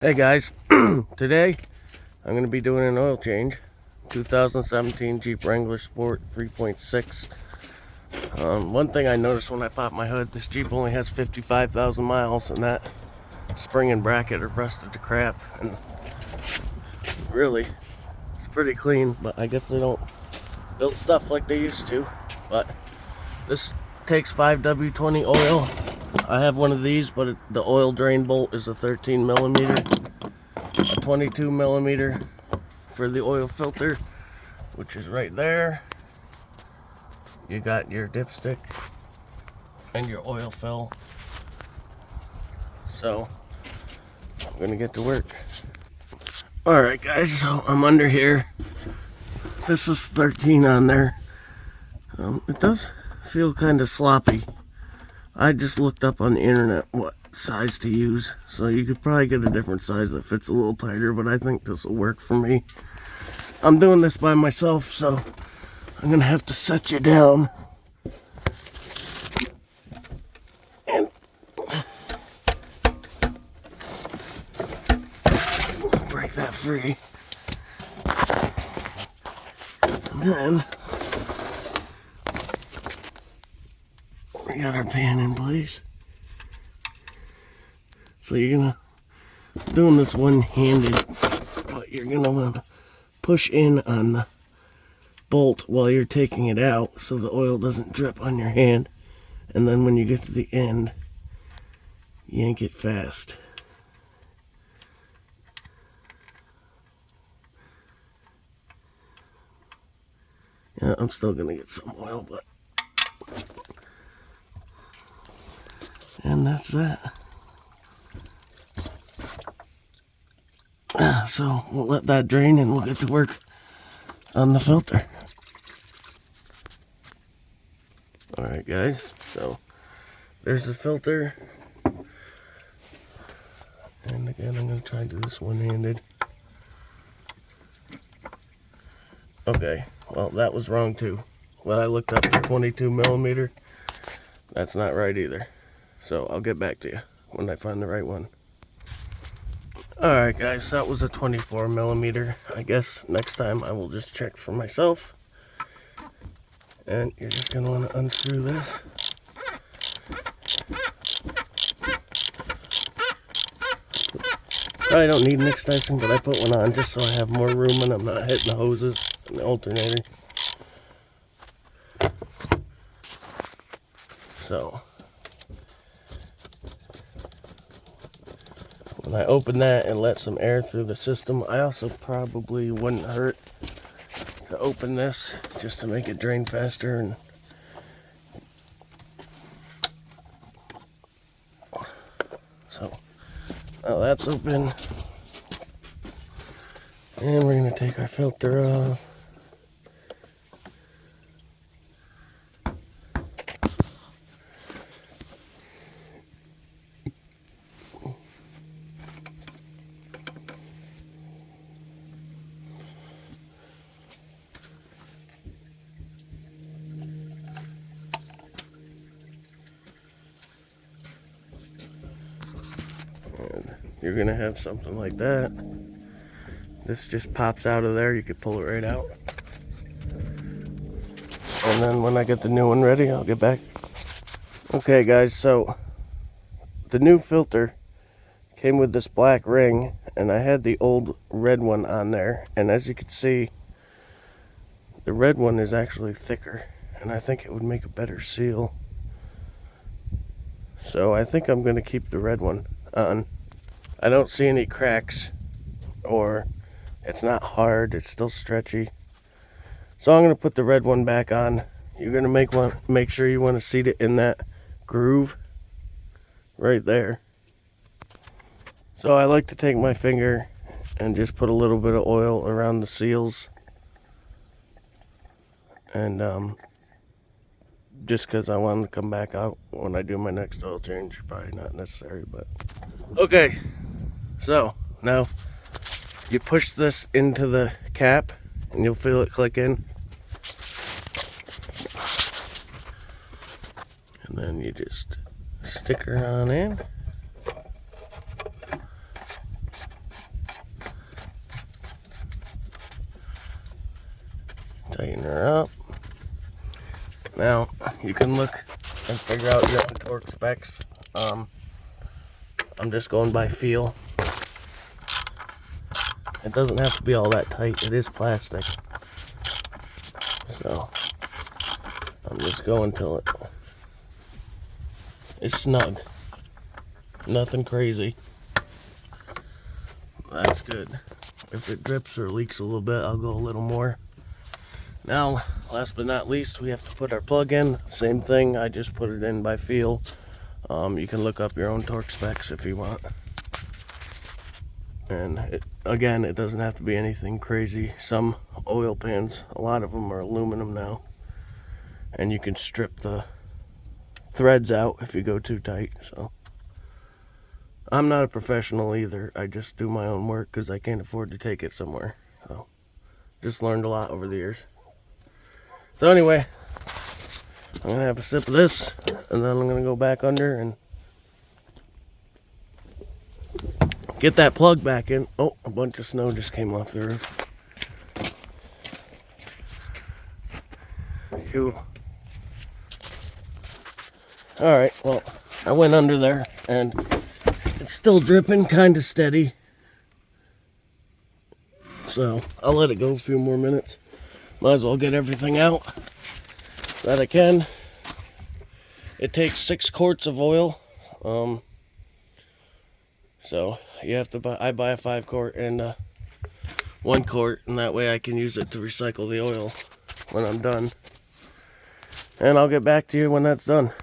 Hey guys, today I'm going to be doing an oil change. 2017 Jeep Wrangler Sport 3.6. One thing I noticed when I popped my hood, this Jeep only has 55,000 miles and that spring and bracket are rusted to crap. And really, it's pretty clean, but I guess they don't build stuff like they used to. But this takes 5W20 oil. I have one of these, but the oil drain bolt is a 13 millimeter, a 22 millimeter for the oil filter, which is right there. You got your dipstick and your oil fill. So I'm gonna get to work. All right, guys. So I'm under here. This is 13 on there. It does feel kind of sloppy. I just looked up on the internet what size to use, so you could probably get a different size that fits a little tighter, but I think this will work for me. I'm doing this by myself, so I'm gonna have to set you down and break that free. And then we got our pan in place. So you're gonna doing this one-handed, but you're gonna want to push in on the bolt while you're taking it out so the oil doesn't drip on your hand. And then when you get to the end, yank it fast. Yeah, I'm still gonna get some oil, but and that's that. So we'll let that drain and we'll get to work on the filter. Alright guys, so there's the filter. And again, I'm going to try to do this one-handed. Okay, well that was wrong too. When I looked up the 22 millimeter, that's not right either. So I'll get back to you when I find the right one. Alright guys, that was a 24 millimeter. I guess next time I will just check for myself. And you're just going to want to unscrew this. Probably don't need an extension, but I put one on just so I have more room and I'm not hitting the hoses and the alternator. So when I open that and let some air through the system, I also probably wouldn't hurt to open this just to make it drain faster. And so now that's open, and we're going to take our filter off. And you're gonna have something like that. This just pops out of there. You could pull it right out. And then when I get the new one ready, I'll get back. Okay guys, so the new filter came with this black ring, and I had the old red one on there. And as you can see, the red one is actually thicker, and I think it would make a better seal. So I think I'm gonna keep the red one on. I don't see any cracks, or it's not hard, it's still stretchy. So I'm gonna put the red one back on. You're gonna make sure you want to seat it in that groove right there. So I like to take my finger and just put a little bit of oil around the seals. And just because I want to come back out when I do my next oil change. Probably not necessary, but okay. So now you push this into the cap and you'll feel it click in, and then you just stick her on in. her up. Now you can look and figure out your own torque specs. I'm just going by feel. It doesn't have to be all that tight. It is plastic. So I'm just going till it's snug. Nothing crazy. That's good. If it drips or leaks a little bit, I'll go a little more. Now, last but not least, we have to put our plug in. Same thing, I just put it in by feel. You can look up your own torque specs if you want. And again, it doesn't have to be anything crazy. Some oil pans, a lot of them are aluminum now. And you can strip the threads out if you go too tight. So I'm not a professional either. I just do my own work because I can't afford to take it somewhere. So just learned a lot over the years. So anyway, I'm gonna have a sip of this, and then I'm gonna go back under and get that plug back in. Oh, a bunch of snow just came off the roof. Cool. Alright, well, I went under there, and it's still dripping, kind of steady. So, I'll let it go a few more minutes. Might as well get everything out that I can. It takes 6 quarts of oil. So you have to buy. I buy a 5 quart and 1 quart, and that way I can use it to recycle the oil when I'm done. And I'll get back to you when that's done.